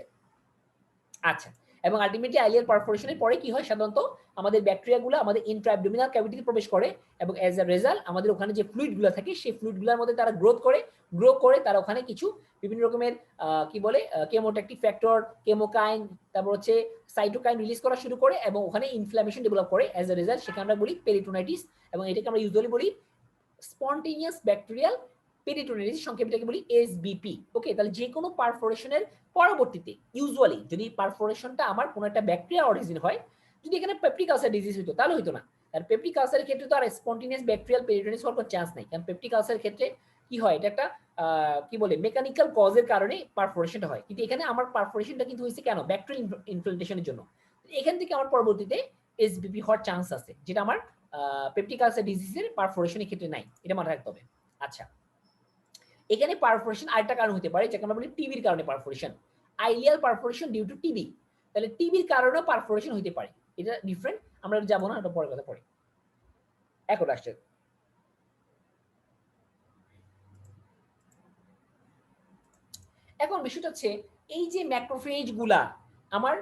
আচ্ছা। এবং আলটিমেটলি আইলিয়াল পারফোরেশনের পরে কি হয়, সাধারণত আমাদের ব্যাকটেরিয়াগুলো আমাদের ইন্ট্রাঅ্যাবডোমিনাল ক্যাভিটিতে প্রবেশ করে, এবং অ্যাজ আ রেজাল্ট আমাদের ওখানে যে ফ্লুইডগুলো থাকে সেই ফ্লুইডগুলোর মধ্যে তারা গ্রো করে তারা ওখানে কিছু বিভিন্ন রকমের কি বলে কেমোট্যাকটিক ফ্যাক্টর, কেমোকাইন, তারপর হচ্ছে সাইটোকাইন রিলিজ করা শুরু করে, এবং ওখানে ইনফ্লামেশন ডেভেলপ করে। অ্যাজ আ রেজাল্ট সেখানে আমরা বলি পেরিটোনাইটিস, এবং এটাকে আমরা ইউজুয়ালি বলি স্পন্টেনিয়াস ব্যাকটেরিয়াল পেরিটোনাইটিস, সংক্ষেপটাকে বলি এসবিপি। ওকে, তাহলে যে কোনো পারফোরেশনের পরবর্তীতে ইউজুয়ালি যদি পারফোরেশনটা আমার কোনো একটা ব্যাকটেরিয়া অরিজিন হয়, যদি এখানে পেপটিক আলসার ডিজিজ হতো তাহলে হতো না। আর পেপটিক আলসারের ক্ষেত্রে তো আর স্পন্টেনিয়াস ব্যাকটেরিয়াল পেরিটোনাইটিস হওয়ার কোনো চান্স নাই, কারণ পেপটিক আলসারের ক্ষেত্রে কি হয়, এটা একটা কি বলে মেকানিক্যাল কজের কারণে পারফোরেশনটা হয়, কিন্তু এখানে আমার পারফোরেশনটা কিন্তু হয়েছে কেন, ব্যাকটেরিয়াল ইনফিল্ট্রেশনের জন্য। এখান থেকে আমার পরবর্তীতে এসবিপি হওয়ার চান্স আছে, যেটা আমার পেপটিক আলসার ডিজিজের পারফোরেশনের ক্ষেত্রে নাই, এটা মাথায় রাখতে হবে। আচ্ছা, এখানে পারফোরেশন আরেকটা কারণ হতে পারে, যাকে আমরা বলি টিবির কারণে perforation, ileal perforation due to TB. তাহলে টিবির কারণেও পারফোরেশন হতে পারে, এটা ডিফারেন্ট, আমরা যাবো না, এটা পরের কথা পড়ি। এখন আসছে এখন বিষয়টা হচ্ছে এই যে ম্যাক্রোফেজ গুলা আমার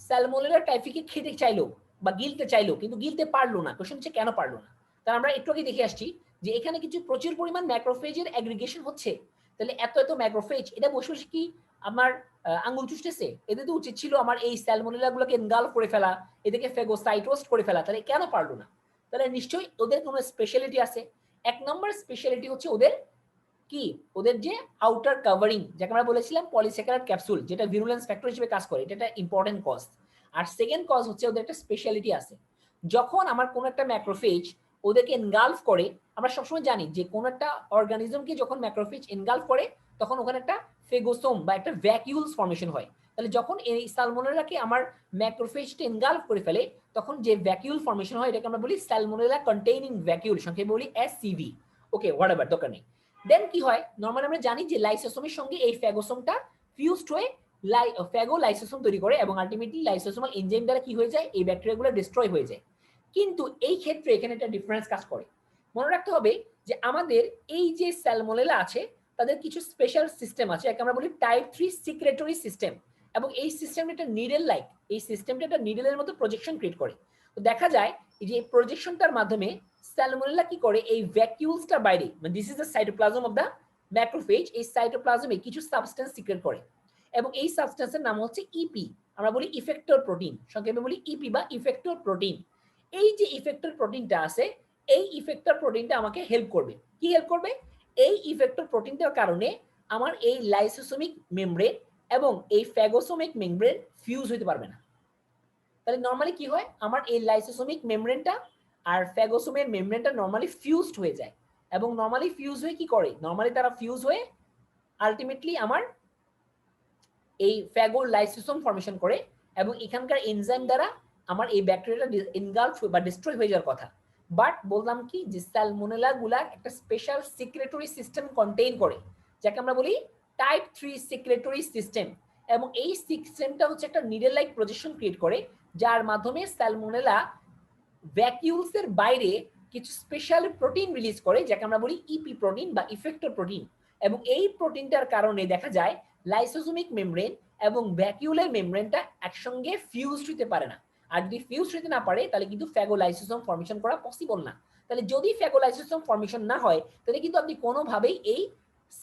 স্যালমোনেলা টাইফিকে খেতে চাইলো বা গিলতে চাইলো, কিন্তু গিলতে পারলো না। কোশ্চেন হচ্ছে কেন পারলো না? তাহলে আমরা একটু আগে দেখে আসছি যে এখানে কিছু প্রচুর পরিমাণ ম্যাক্রোফেজের অ্যাগ্রিগেশন হচ্ছে। তাহলে এত ম্যাক্রোফেজ এটা বসে বসে কি আমার আঙ্গুল চুষতেছে? এদের তো উচিত ছিল আমার এই স্যালমোনেলা গুলোকে এনগালফ করে ফেলা, এদেরকে ফেগোসাইটোস্ট করে ফেলা। তাহলে কেন পারলো না? তাহলে নিশ্চয়ই ওদের কোনো স্পেশালিটি আছে। এক নম্বর স্পেশালিটি হচ্ছে ওদের কি, ওদের যে আউটার কাভারিং, যাকে আমরা বলেছিলাম পলিস্যাকারাইড ক্যাপসুল, যেটা ভিরুলেন্স ফ্যাক্টর হিসেবে কাজ করে, এটা একটা ইম্পর্টেন্ট কজ। আর সেকেন্ড কজ হচ্ছে ওদের একটা স্পেশালিটি আছে। যখন আমার কোন একটা ম্যাক্রোফেজ ওদেরকে এনগালফ করে, আমরা সবসময় জানি যে কোন একটা অর্গানিজমকে যখন ম্যাক্রোফেজ এনগালফ করে, তখন ওখানে একটা ফেগোসোম বা একটা ভ্যাকিউলস ফর্মেশন হয়। তাহলে যখন এই সালমোনেলাকে আমার ম্যাক্রোফেজটা এনগালফ করে ফেলে তখন যে ভ্যাকিউল ফর্মেশন হয় এটাকে আমরা বলি সালমোনেলা কন্টেইনিং ভ্যাকিউল, সংক্ষেপে বলি এসসিভি। ওকে, হোয়াটএভার, দরকার নেই। দেন কি হয়, নরমালি আমরা জানি যে লাইসোসোমের সঙ্গে এই ফ্যাগোসোমটা ফিউজড হয়ে ফ্যাগো লাইসোসোম তৈরি করে এবং আলটিমেটলি লাইসোসোমাল এনজাইম দ্বারা কি হয়ে যায়, এই ব্যাকটেরিয়াগুলো ডিস্ট্রয় হয়ে যায়। কিন্তু এই ক্ষেত্রে এখানে একটা ডিফারেন্স কাজ করে। মনে রাখতে হবে যে আমাদের এই যে সালমোনেলা আছে তাদের কিছু স্পেশাল সিস্টেম আছে, একে আমরা বলি টাইপ 3 সিক্রেটরি সিস্টেম, এবং এই সিস্টেমটা একটা নিডল লাইক, এই সিস্টেমটা একটা নিডলের মতো প্রজেকশন ক্রিয়েট করে। তো দেখা যায় যে এই প্রজেকশনটার মাধ্যমে সালমোনেলা কি করে, এই ভ্যাকিউলসটার বাইরে, মানে this is the cytoplasm of the macrophage, এই সাইটোপ্লাজমে কিছু সাবস্টেন্স সিক্রেট করে এবং এই সাবস্টেন্সের নাম হচ্ছে ইপি, আমরা বলি ইফেক্টর প্রোটিন, সংক্ষেপে বলি ইপি বা ইফেক্টর প্রোটিন। এই যে ইফেক্টর প্রোটিনটা আছে, এই ইফেক্টর প্রোটিনটা আমাকে হেল্প করবে। কি হেল্প করবে? এই ইফেক্টর প্রোটিনটার কারণে আমার এই লাইসোসোমিক মেমব্রেন এবং এই ফ্যাগোসোমিক মেমব্রেন ফিউজ হতে পারবে না। তাহলে নরমালি কি হয়, আমার এই লাইসোসোমিক মেমব্রেনটা আর ফ্যাগোসোমের মেমব্রেনটা নরমালি ফিউজড হয়ে যায় এবং নরমালি ফিউজ হয়ে কি করে, নরমালি তারা ফিউজ হয়ে আলটিমেটলি আমার এই ফ্যাগো লাইসোসোম ফর্মেশন করে এবং এখানকার এনজাইম দ্বারা আমার এই ব্যাকটেরিয়াটা এনগালফ বা ডিস্ট্রয় হয়ে যাওয়ার কথা। বাট বললাম কি যে সালমোনেলা গুলা একটা স্পেশাল সিক্রেটরি সিস্টেম কন্টেইন করে, যাকে আমরা বলি টাইপ 3 সিক্রেটরি সিস্টেম, এবং এই সিস্টেমটা হচ্ছে একটা নিডল লাইক প্রজেকশন ক্রিয়েট করে যার মাধ্যমে সালমোনেলা ভ্যাকিউলসের বাইরে কিছু স্পেশাল প্রোটিন রিলিজ করে যাকে আমরা বলি ইপি প্রোটিন বা ইফেক্টর প্রোটিন, এবং এই প্রোটিনটার কারণে দেখা যায় লাইসোসোমিক মেমব্রেন এবং ভ্যাকিউলের মেমব্রেনটা একসঙ্গে ফিউজ হতে পারে না। আর যদি ফিউজ হতে না পারে তাহলে কিন্তু ফ্যাগোলাইসোসোম ফর্মেশন করা পসিবল না। তাহলে যদি ফ্যাগোলাইসোসোম ফর্মেশন না হয় তাহলে কিন্তু আপনি কোনোভাবেই এই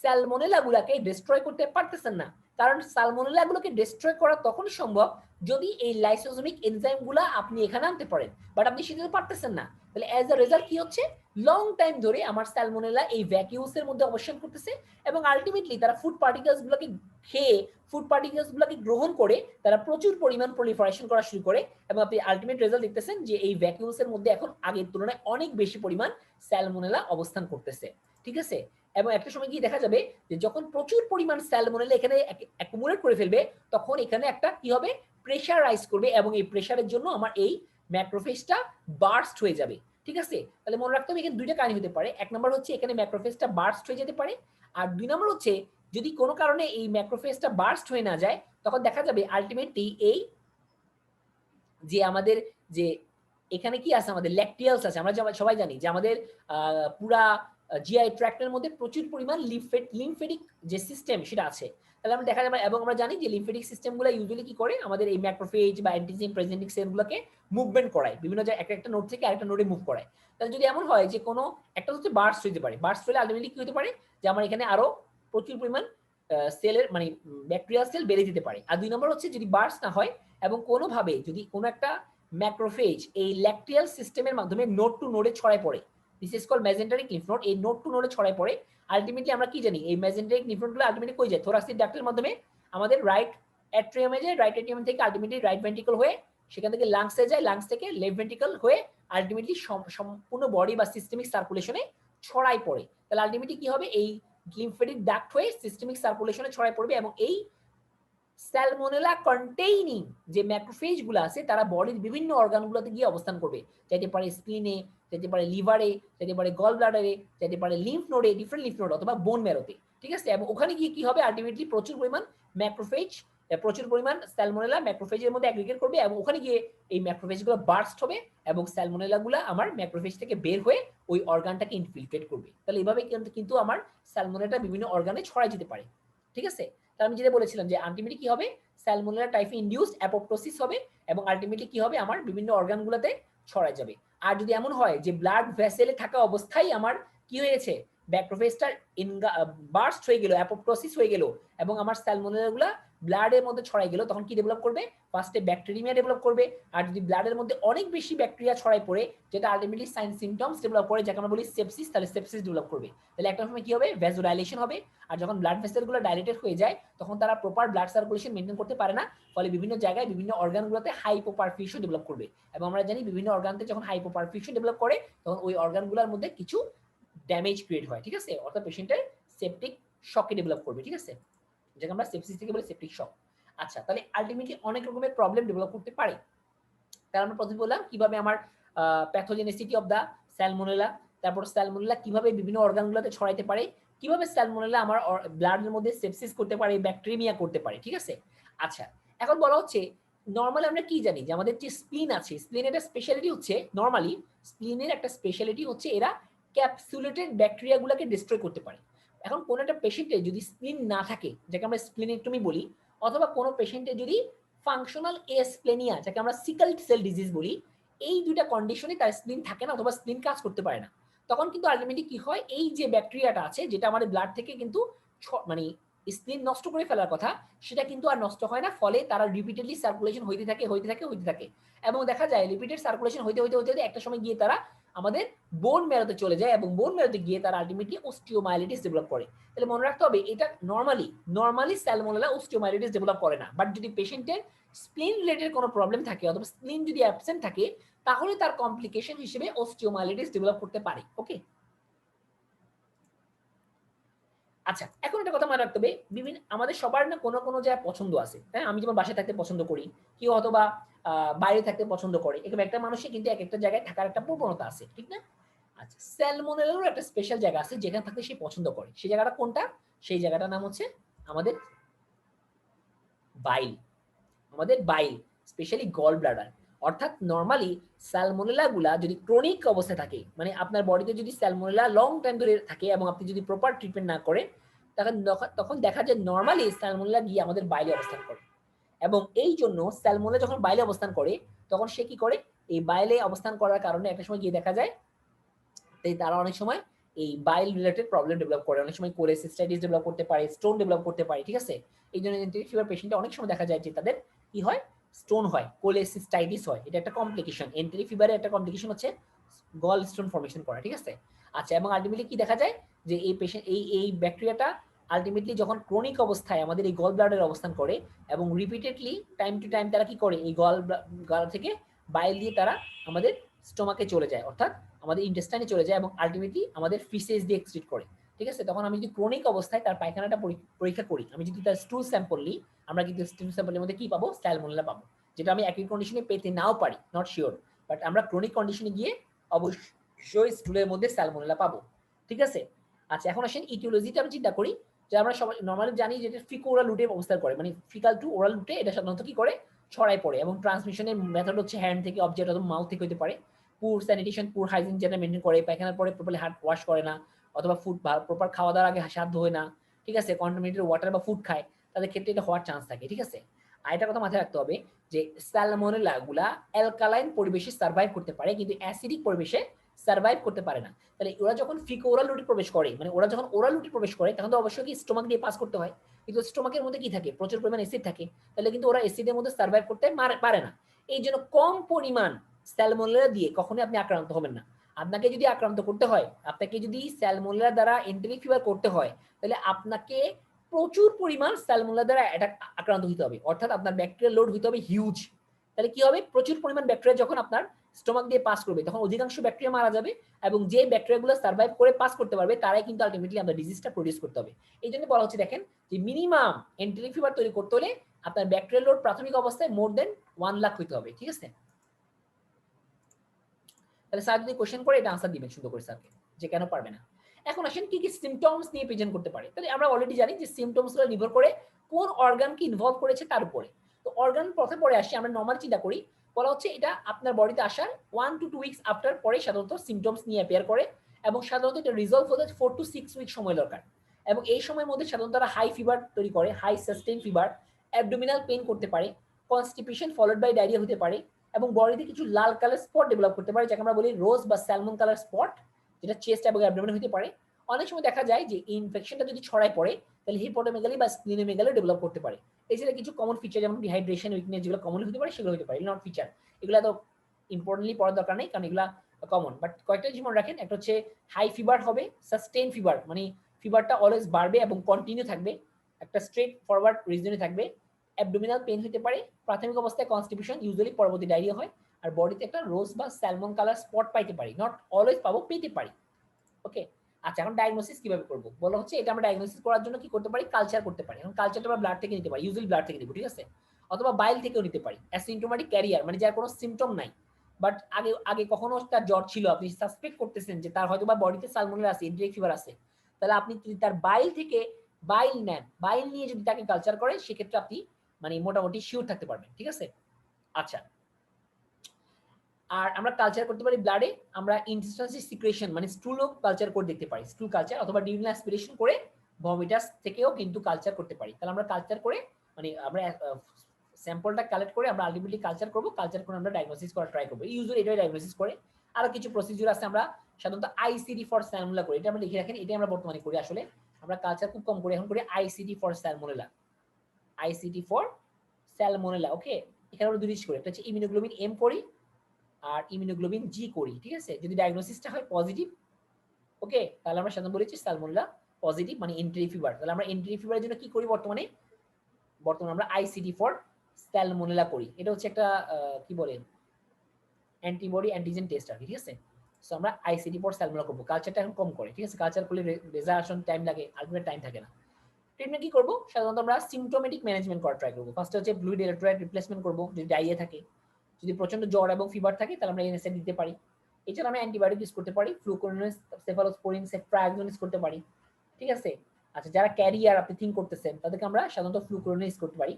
স্যালমোনেলা গুলাকে ডিস্ট্রয় করতে পারতেছেন না, কারণ সালমোনেলা গুলোকে ডিস্ট্রয় করা তখন সম্ভব যদি এই লাইসোসোমিক এনজাইম গুলা আপনি এখানে আনতে পারেন, বাট আপনি সেটা পারতেছেন না। তাহলে অ্যাজ আ রেজাল্ট কি হচ্ছে, লং টাইম ধরে আমার সালমোনেলা এই ভ্যাকিউলসের মধ্যে অবস্থান করতেছে এবং আলটিমেটলি তারা ফুড পার্টিকেলস গুলোকে খেয়ে, ফুড পার্টিকেলস গুলোকে গ্রহণ করে তারা প্রচুর পরিমাণ প্রলিফারেশন করা শুরু করে এবং আপনি আলটিমেট রেজাল্ট দেখতেছেন যে এই ভ্যাকিউলসের মধ্যে এখন আগের তুলনায় অনেক বেশি পরিমাণ সালমোনেলা অবস্থান করতেছে। ঠিক আছে, এবং একটা সময় গিয়ে দেখা যাবে যে যখন প্রচুর পরিমাণ স্যালমোনেলা এখানে অ্যাকুমুলেট করে ফেলবে তখন এখানে একটা কি হবে, প্রেশারাইজ করবে এবং এই প্রেশারের জন্য আমার এই ম্যাক্রোফেজটা বার্স্ট হয়ে যাবে। ঠিক আছে, তাহলে মনে রাখতে হবে এখানে দুইটা কারণ হতে পারে। এক নম্বর হচ্ছে এখানে ম্যাক্রোফেজটা বার্স্ট হয়ে যেতে পারে, আর দুই নম্বর হচ্ছে যদি কোনো কারণে এই ম্যাক্রোফেজটা বার্স্ট হয়ে না যায় তখন দেখা যাবে আলটিমেটলি এই যে আমাদের যে এখানে কি আছে, আমাদের ল্যাকটিয়ালস আছে, আমরা সবাই জানি যে আমাদের পুরা জিআই ট্র্যাক্টের মধ্যে প্রচুর পরিমাণ লিমফেটিক যে সিস্টেম সেটা আছে। তাহলে আমরা দেখা যাবে এবং আমরা জানি যে লিমফেটিক সিস্টেমগুলো ইউজুয়ালি কি করে, আমাদের এই ম্যাক্রোফেজ বা অ্যান্টিজেন প্রেজেন্টিং সেলগুলোকে মুভমেন্ট করায়, বিভিন্ন জায়গায় একটা নোড থেকে আরেকটা নোডে মুভ করায়। তাহলে যদি এমন হয় যে কোনো একটা হচ্ছে বার্স্ট হতে পারে, বার্স্ট হলে আলটিমেটলি কি হতে পারে যে আমার এখানে আরো প্রচুর পরিমাণ সেলের মানে ব্যাকটেরিয়াল সেল বেড়ে যেতে পারে। আর দুই নম্বর হচ্ছে যদি বার্স্ট না হয় এবং কোনোভাবে যদি কোনো একটা ম্যাক্রোফেজ এই ল্যাকটিয়াল সিস্টেমের মাধ্যমে নোড টু নোডে ছড়ায় পড়ে, this is called mesenteric lymph node, এই নোড টু নোডে ছড়ায় পড়ে আলটিমেটলি আমরা কি জানি এই মেজেন্টারিক লিম্ফ নোডগুলো আলটিমেটলি কই যায়, থোরাসিক ডাক্টের মাধ্যমে আমাদের রাইট অ্যাট্রিয়ামে যায়, রাইট অ্যাট্রিয়াম থেকে আলটিমেটলি রাইট ভেন্ট্রিকল হয়ে সেখান থেকে লাংসে যায়, লাংস থেকে লেফট ভেন্ট্রিকল হয়ে আলটিমেটলি সম্পূর্ণ বডি বা সিস্টেমিক সার্কুলেশনে ছড়ায় পড়ে। তাহলে আলটিমেটলি কি হবে, এই লিম্ফেটিক ডাক্ট হয়ে সিস্টেমিক সার্কুলেশনে ছড়ায় পড়বে এবং এই স্যালমোনেলা কন্টেইনিং যে ম্যাক্রোফেজ গুলো আছে তারা বডির বিভিন্ন অর্গানগুলোতে গিয়ে অবস্থান করবে, যেতে পারে স্প্লিনে, যেতে পারে লিভারে, যেতে পারে গল ব্লাডারে, যেতে পারে লিম্ফ নোডে, ডিফারেন্ট লিম্ফ নোড অথবা বোন ম্যারোতে। ঠিক আছে, এবং ওখানে গিয়ে কি হবে, আলটিমেটলি প্রচুর পরিমাণ ম্যাক্রোফেজ, প্রচুর পরিমাণ স্যালমোনেলা ম্যাক্রোফেজের মধ্যে অ্যাগ্রিগেট করবে এবং ওখানে গিয়ে এই ম্যাক্রোফেজ গুলো বার্স্ট হবে এবং স্যালমোনেলা গুলো আমার ম্যাক্রোফেজ থেকে বের হয়ে ওই অর্গানটাকে ইনফিলট্রেট করবে। তাহলে এইভাবে কিন্তু আমার স্যালমোনেলাটা বিভিন্ন অর্গানে ছড়াই যেতে পারে। ঠিক আছে, তাহলে আমি যেটা বলেছিলাম যে আলটিমেটলি কি হবে, স্যালমোনেলা টাইফি ইনডিউসড অ্যাপোপ্টোসিস হবে এবং আলটিমেটলি কি হবে, আমার বিভিন্ন অর্গানগুলোতে ছড়ায় যাবে। আর যদি এমন হয় যে ব্লাড ভেসেলে থাকা অবস্থায় আমার কি হয়েছে, ম্যাক্রোফেজটা বার্স্ট হয়ে গেল, অ্যাপোপ্টোসিস হয়ে গেল এবং আমার স্যালমোনেলাগুলা ব্লাডের মধ্যে ছড়াই গেল, তখন কি ডেভেলপ করবে, ফার্স্টে ব্যাকটেরিয়া ডেভেলপ করবে। আর যদি ব্লাডের মধ্যে অনেক বেশি ব্যাকটেরিয়া ছড়াই পড়ে যেটা আলটিমেটলি সাইন সিমটমস ডেভেলপ করে, যাকে আমরা বলি সেপসিস, তাহলে সেপসিস ডেভেলপ করবে। তাহলে একটা সময় কি হবে, ভ্যাসোডাইলেশন হবে। আর যখন ব্লাড ভেসেলগুলো ডাইলেটেড হয়ে যায় তখন তারা প্রপার ব্লাড সার্কুলেশন মেনটেন করতে পারে না, ফলে বিভিন্ন জায়গায় বিভিন্ন অর্গানগুলোতে হাইপোপারফিউশন ডেভেলপ করবে। এবং আমরা জানি বিভিন্ন অর্গানতে যখন হাইপোপারফিউশন ডেভেলপ করে তখন ওই অর্গানগুলোর মধ্যে কিছু ড্যামেজ ক্রিয়েট হয়। ঠিক আছে, অর্থাৎ পেশেন্টের সেপটিক শকে ডেভেলপ করবে। ঠিক আছে, যেটা আমরা সেপসিস থেকে বলি সেপটিক শক। আচ্ছা, তাহলে আলটিমেটলি অনেক রকমের প্রবলেম ডেভেলপ করতে পারে। তাহলে আমরা প্রথমে বললাম কিভাবে আমার প্যাথোজেনিসিটি অফ দা স্যালমোনেলা, তারপর স্যালমোনেলা কিভাবে বিভিন্ন অর্গানগুলোতে ছড়াইতে পারে, কিভাবে স্যালমোনেলা আমার ব্লাডের মধ্যে সেপসিস করতে পারে, ব্যাকটেরিয়া করতে পারে, ঠিক আছে? আচ্ছা, এখন বলা হচ্ছে নরমালি আমরা কি জানি যে আমাদের যে স্প্লিন আছে, স্প্লিনের একটা স্পেশালিটি হচ্ছে নরমালি স্প্লিনের একটা স্পেশালিটি হচ্ছে এরা ক্যাপসুলেটেড ব্যাকটেরিয়াগুলোকে ডিস্ট্রয় করতে পারে। এখন কোন একটা পেশেন্টে যদি স্প্লিন না থাকে, যাকে আমরা স্প্লিনেক্টমি বলি, অথবা কোনো পেশেন্টে যদি ফাংশনাল এসপ্লেনিয়া, যাকে আমরা সিকল সেল ডিজিজ বলি, এই দুইটা কন্ডিশনে তার স্প্লিন থাকে না অথবা স্প্লিন কাজ করতে পারে না, তখন কিন্তু আলটিমেটলি কি হয়, এই যে ব্যাকটেরিয়াটা আছে যেটা আমাদের ব্লাড থেকে কিন্তু মানে স্প্লিন নষ্ট করে ফেলার কথা, সেটা কিন্তু আর নষ্ট হয় না, ফলে তারা রিপিটেডলি সার্কুলেশন হইতে থাকে এবং দেখা যায় রিপিটেড সার্কুলেশন হইতে একটা সময় গিয়ে তারা আমাদের বোন ম্যারোতে চলে যায় এবং বোন ম্যারোতে গিয়ে তারা আলটিমেটলি অস্টিওমাইলিটিস ডেভেলপ করে। তাহলে মনে রাখতে হবে এটা নরমালি স্যালমোনেলা অস্টিওমাইলিটিস ডেভেলপ করে না, বাট যদি পেশেন্টের স্প্লিন রিলেটেড কোনো প্রবলেম থাকে অথবা স্প্লিন যদি অ্যাবসেন্ট থাকে, তাহলে তার কমপ্লিকেশন হিসেবে অস্টিওমাইলিটিস ডেভেলপ করতে পারে। ওকে, আচ্ছা, এখন একটা কথা মনে রাখতে হবে, বিভিন্ন আমাদের সবার না কোনো কোনো জায়গায় পছন্দ আছে। হ্যাঁ, আমি যেমন বাসায় থাকতে পছন্দ করি, কেউ অথবা বাইরে থাকতে পছন্দ করে, এরকম একটা মানুষের কিন্তু এক একটা জায়গায় থাকার একটা প্রবণতা আছে, ঠিক না? আচ্ছা, স্যালমোনেলারও একটা স্পেশাল জায়গা আছে যেখানে থাকতে সে পছন্দ করে। সেই জায়গাটা কোনটা? সেই জায়গাটার নাম হচ্ছে আমাদের বাইল। আমাদের বাইল, স্পেশালি গল ব্লাডার। অর্থাৎ নরমালি স্যালমোনেলা গুলা যদি ক্রনিক অবস্থায় থাকে, মানে আপনার বডিতে যদি স্যালমোনেলা লং টাইম ধরে থাকে এবং আপনি যদি প্রপার ট্রিটমেন্ট না করেন, তখন তখন দেখা যায় নরমালি স্যালমোনেলা গিয়ে আমাদের বাইলে অবস্থান করে। এবং এই জন্য স্যালমোনেলা যখন বাইলে অবস্থান করে, তখন সে কি করে, এই বাইলে অবস্থান করার কারণে একটা সময় গিয়ে দেখা যায় তারা অনেক সময় এই বাইল রিলেটেড প্রবলেম ডেভেলপ করে, অনেক সময় কোলেসিস্টাইটিস ডেভেলপ করতে পারে, স্টোন ডেভেলপ করতে পারে, ঠিক আছে? এই জন্য এন্টেরিক ফিভার পেশেন্টে অনেক সময় দেখা যায় যে তাদের কি হয়, স্টোন হয়, কোলেসিস্টাইটিস হয়। এটা একটা কমপ্লিকেশন, এন্টেরিক ফিভারের একটা কমপ্লিকেশন হচ্ছে গল স্টোন ফর্মেশন করা, ঠিক আছে? আচ্ছা, এবং আলটিমেটলি কি দেখা যায় যে এই পেশেন্ট এই ব্যাকটেরিয়াটা আলটিমেটলি যখন ক্রনিক অবস্থায় আমাদের এই গল ব্লাডারে অবস্থান করে এবং রিপিটেডলি টাইম টু টাইম তারা কি করে, এই গল থেকে বাইল দিয়ে তারা আমাদের স্টোমাকে চলে যায়, অর্থাৎ আমাদের ইন্টেস্টাইনে চলে যায় এবং আলটিমেটলি আমাদের ফিসেস দিয়ে এক্সক্রিট করে, ঠিক আছে? তখন আমি যদি ক্রনিক অবস্থায় তার পায়খানাটা পরীক্ষা করি, আমি যদি তার স্টুল স্যাম্পল নিই, আমরা কিন্তু স্টুল স্যাম্পলের মধ্যে কি পাবো, স্যালমোনেলা পাবো, যেটা আমি একই কন্ডিশনে পেতে নাও পারি, নট শিওর, বাট আমরা ক্রনিক কন্ডিশনে গিয়ে অবশ্যই স্টুলের মধ্যে স্যালমোনেলা পাবো, ঠিক আছে? আচ্ছা, এখন আসেন ইটিওলজিটা আমি চিন্তা করি, যে আমরা সবাই নর্মালি জানি যে এটা ফিকো ওরাল রুটে অবস্থান করে, মানে ফিকাল টু ওরাল রুটে এটা সাধারণত কি করে, ছড়াই পড়ে, এবং ট্রান্সমিশনের মেথড হচ্ছে হ্যান্ড থেকে অবজেক্ট অথবা মাউথ থেকে হতে পারে। পুর স্যানিটেশন, পুর হাইজিন যেটা মেনটেন করে, পায়খানার পরে প্রপারলি হাত ওয়াশ করে না, অথবা ফুড প্রপার খাওয়া দাওয়ার আগে হাত ধোয় না, ঠিক আছে, কন্টামিনেটেড ওয়াটার বা ফুড খায়, তাদের ক্ষেত্রে এটা হওয়ার চান্স থাকে, ঠিক আছে? আর একটা কথা মাথায় রাখতে হবে যে স্যালমোনেলা গুলা অ্যালকালাইন পরিবেশে সার্ভাইভ করতে পারে, কিন্তু অ্যাসিডিক পরিবেশে সার্ভাইভ করতে পারে না। তাহলে ওরা যখন ফিকো ওরাল রুটে প্রবেশ করে, মানে ওরা যখন ওরাল রুটে প্রবেশ করে, তখন তো অবশ্যই কি স্টোমাক দিয়ে পাস করতে হয়, কিন্তু স্টোমাকের মধ্যে কি থাকে, প্রচুর পরিমাণ অ্যাসিড থাকে, তাহলে কিন্তু ওরা অ্যাসিডের মধ্যে সার্ভাইভ করতে পারে না। এই জন্য কম পরিমাণ স্যালমোনেলা দিয়ে কখনোই আপনি আক্রান্ত হবেন না। আপনাকে যদি আক্রান্ত করতে হয়, আপনাকে যদি স্যালমোনেলা দ্বারা এন্টেরিক ফিভার করতে হয়, তাহলে আপনাকে প্রচুর পরিমাণ স্যালমোনেলা দ্বারা আক্রান্ত হতে হবে, অর্থাৎ আপনার ব্যাকটেরিয়াল লোড হতে হবে হিউজ। তাহলে কি হবে, প্রচুর পরিমাণ ব্যাকটেরিয়া যখন আপনার স্টোমাক দিয়ে পাস করবে, তখন অধিকাংশ ব্যাকটেরিয়া মারা যাবে, এবং যে ব্যাকটেরিয়াগুলো সার্ভাইভ করে পাস করতে পারবে তারাই কিন্তু আলটিমেটলি আমরা ডিজিজটা প্রডিউস করতে হবে। এই জন্য বলা হচ্ছে, দেখেন যে মিনিমাম এন্টেরিক ফিভার তৈরি করতে হলে আপনার ব্যাকটেরিয়াল লোড প্রাথমিক অবস্থায় মোর দেন 1 লাখ হইতে হবে, ঠিক আছে? তাহলে স্যার যদি কোশ্চেন করে এটা আনসার দিবেন সুন্দর করে স্যারকে, যে কেন পারবে না। এখন আসেন কি কি সিমটমস নিয়ে প্রেজেন্ট করতে পারে। তাহলে আমরা অলরেডি জানি যে সিমটমসগুলো নির্ভর করে কোন অর্গানকে ইনভলভ করেছে তার উপরে। তো অর্গান প্রথমে পরে আসি, আমরা নর্মাল চিন্তা করি, বলা হচ্ছে এটা আপনার বডিতে আসার 1 to 2 উইকস আফটার পরে সাধারণত সিমটমস নিয়ে অ্যাপিয়ার করে, এবং সাধারণত এটা রিজলভ হতে 4 to 6 উইক সময় দরকার। এবং এই সময়ের মধ্যে সাধারণত তারা হাই ফিভার তৈরি করে, high sustain fever, abdominal pain করতে পারে, কনস্টিপেশন ফলোড বাই ডায়রিয়া হতে পারে, এবং বডিতে কিছু লাল কালার স্পট ডেভেলপ করতে পারে, যাকে আমরা বলি রোজ বা স্যালমন কালার স্পট, যেটা চেস্ট এবং অ্যাবডোমেনে হতে পারে। অনেক সময় দেখা যায় যে এই ইনফেকশনটা যদি ছড়ায় পড়ে, তাহলে হিপোটোমেগালি বা স্প্লিনোমেগালি ডেভেলপ করতে পারে। এছাড়া কিছু কমন ফিচার যেমন ডিহাইড্রেশন, উইকনেস, যেগুলো কমনলি হতে পারে সেগুলো হতে পারে, নট ফিচার। এগুলো তো ইম্পর্টেন্টলি পড়ার দরকার নেই, কারণ এগুলা কমন। বাট কয়েকটা জিনিস মনে রাখেন, একটা হচ্ছে হাই ফিভার হবে, সাস্টেইন ফিভার, মানে ফিভারটা অলওয়েজ বাড়বে এবং কন্টিনিউ থাকবে, একটা স্ট্রেট ফরওয়ার্ড রিজনে থাকবে। অ্যাবডোমিনাল পেইন হতে পারে, প্রাথমিক অবস্থায় কনস্টিপেশন, ইউজুয়ালি পরবর্তী ডায়রিয়া হয়, আর বডিতে একটা রোজ বা স্যালমন কালার স্পট পাইতে পারি, নট অলওয়েজ পাবো, পেতে পারি। ওকে, আচ্ছা, এখন ডায়াগনোসিস কিভাবে করব? বলা হচ্ছে এটা আমরা ডায়াগনোসিস করার জন্য কি করতে পারি? কালচার করতে পারি। এখন কালচারটা আমরা ব্লাড থেকে নিতে পারি। ইউজুয়ালি ব্লাড থেকে নিব, ঠিক আছে? অথবা বাইল থেকেও নিতে পারি। অ্যাসিম্পটোমেটিক ক্যারিয়ার মানে যার কোনো সিম্পটম নাই। বাট আগে আগে কখনো তার জ্বর ছিল, আপনি সাসপেক্ট করতেছেন যে তার হয়তোবা বডিতে সালমোনেলা আছে, এন্টেরিক ফিভার আছে। তাহলে আপনি যদি তার বাইল থেকে বাইল নেন, বাইল নিয়ে যদি তাকে কালচার করে সেক্ষেত্রে আপনি মানে মোটামুটি শিওর থাকতে পারবেন, ঠিক আছে? আচ্ছা, আর আমরা কালচার করতে পারি ব্লাডে, আমরা ইন্টেস্টাইনাল সিক্রেশন মানে স্টুলও কালচার করে দেখতে পারি, স্টুল কালচার অথবা ডিউরিনাল অ্যাসপিরেশন করে ভমিটাস থেকেও কিন্তু কালচার করতে পারি। তাহলে আমরা কালচার করে মানে আমরা স্যাম্পলটা কালেক্ট করে আমরা আলটিমেটলি কালচার করব, কালচার করে আমরা ডায়াগনোসিস করা ট্রাই করব। ইউজুয়ালি এটাই ডায়াগনোসিস করে। আরো কিছু প্রসিডিউর আছে, আমরা সাধারণত আইসিডি ফর স্যালমোনেলা করি, এটা আমরা লিখে রাখেন, এটাই আমরা বর্তমানে করি। আসলে আমরা কালচার খুব কম করি, এখন করি ICD for Salmonella, ICD for Salmonella. Okay, এখানে আমরা দুই জিনিস করি, একটা হচ্ছে ইমিউনোগ্লোবিন এম করি আর ইমিউনোগ্লোবিন জি করি, ঠিক আছে? যদি ডায়াগনোসিসটা হয় পজিটিভ, ওকে, তাহলে আমরা সাধারণত বলেছি সালমোনেলা পজিটিভ মানে এন্ট্রি ফিভার। তাহলে আমরা এন্ট্রি ফিভারের জন্য কি করি বর্তমানে? বর্তমানে আমরা আইসিডি ফর স্যালমোনেলা করি। এটা হচ্ছে একটা কি বলে অ্যান্টিবডি অ্যান্টিজেন টেস্ট আর কি, ঠিক আছে? সো আমরা আইসিডি ফর স্যালমোনেলা করব। কালচারটা এখন কম করে, ঠিক আছে? কালচার করলে রেজাল্ট টাইম লাগে, আলটিমেট টাইম থাকে না। ট্রিটমেন্ট কি করব? সাধারণত আমরা সিম্পটোমেটিক ম্যানেজমেন্ট করার ট্রাই করব। ফার্স্টে হচ্ছে ফ্লুইড ইলেক্ট্রোলাইট রিপ্লেসমেন্ট করব যদি ডায়রিয়া থাকে। যদি প্রচন্ড জ্বর এবং ফিভার থাকে তাহলে আমরা এনএসএড দিতে পারি। এছাড়া আমরা অ্যান্টিবায়োটিক ইউজ করতে পারি, ফ্লুকোনিস, সেফালোস্পোরিন, সেফট্রাক্সন ইউজ করতে পারি, ঠিক আছে? আচ্ছা, যারা ক্যারিয়ার আপনি থিঙ্ক করতেছেন তাদেরকে আমরা সাধারণত ফ্লুকোনিস ইউজ করতে পারি।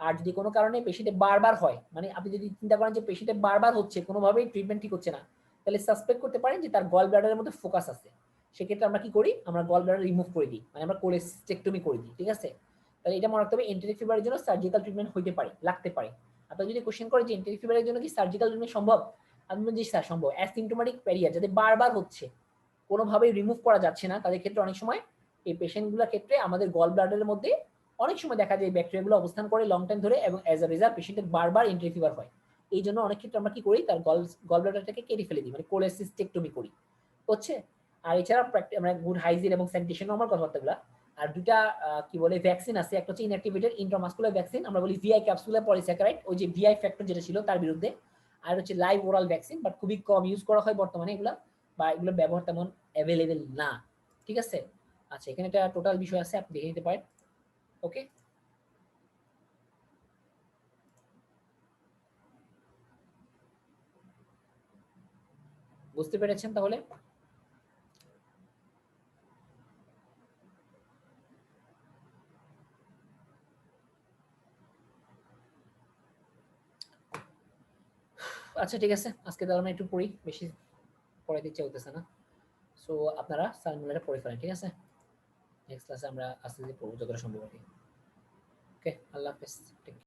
আর যদি কোনো কারণে পেশেন্টে বারবার হয়, মানে আপনি যদি চিন্তা করেন যে পেশেন্টে বারবার হচ্ছে, কোনোভাবেই ট্রিটমেন্ট ঠিক হচ্ছে না, তাহলে সাসপেক্ট করতে পারেন যে তার গল ব্লাডারের মধ্যে ফোকাস আছে। সেক্ষেত্রে আমরা কি করি? আমরা গল ব্লাডার রিমুভ করে দিই, মানে আমরা কোলেস্টেক্টমি করে দিই, ঠিক আছে? তাহলে এটা মনে রাখতে হবে, এন্টেরিক ফিভারের জন্য সার্জিক্যাল ট্রিটমেন্ট হইতে পারে, লাগতে পারে। আপনারা যদি কোশ্চেন করে যে এন্টেরিক ফিভারের জন্য কি সার্জিক্যাল ট্রিটমেন্ট সম্ভব, আমি বলছি স্যার সম্ভব। অ্যাসিম্পটোমেটিক প্যারিয়ার যাদের বারবার হচ্ছে, কোনোভাবেই রিমুভ করা যাচ্ছে না, তাদের ক্ষেত্রে অনেক সময় এই পেশেন্টগুলোর ক্ষেত্রে আমাদের গল ব্লাডারের মধ্যে অনেক সময় দেখা যায় ব্যাকটেরিয়াগুলো অবস্থান করে লং টাইম ধরে এবং অ্যাজ আ রেজাল্ট পেশেন্টের বারবার এন্ট্রি ফিভার হয়। এই জন্য অনেক ক্ষেত্রে আমরা কি করি? তার গল ব্লাডারটাকে কেটে ফেলে দিই, মানে কোলেসিস্টেক্টমি করি, হচ্ছে। আর এছাড়া আমরা গুড হাইজিন এবং স্যানিটেশন নরমাল কথাবার্তাগুলো। আর দুটা কি বলে ভ্যাকসিন আছে, একটা হচ্ছে ইনঅ্যাক্টিভেটেড ইন্ট্রামাসকুলার ভ্যাকসিন, আমরা বলি ভিআই ক্যাপসুলার পলিস্যাকারাইড, ওই যে ভিআই ফ্যাক্টর যেটা ছিল তার বিরুদ্ধে। আর হচ্ছে লাইভ ওরাল ভ্যাকসিন, বাট খুবই কম ইউজ করা হয় বর্তমানে এগুলা, বা এগুলোর ব্যবহার তেমন অ্যাভেলেবেল না, ঠিক আছে? আচ্ছা, এখানে একটা টোটাল বিষয় আছে, আপনি দেখে নিতে পারেন। ওকে, বুঝতে পেরেছেন তাহলে? আচ্ছা, ঠিক আছে, আজকে তাহলে আমরা একটু পড়ি, বেশি পড়াইতে ইচ্ছা হইতেছে না। সো আপনারা সালমোনেলাটা পড়ে ফেলেন, ঠিক আছে? নেক্সট ক্লাসে আমরা আস্তে আস্তে পড়বো যতটা সম্ভব আর কি। ওকে, আল্লাহ হাফেজ।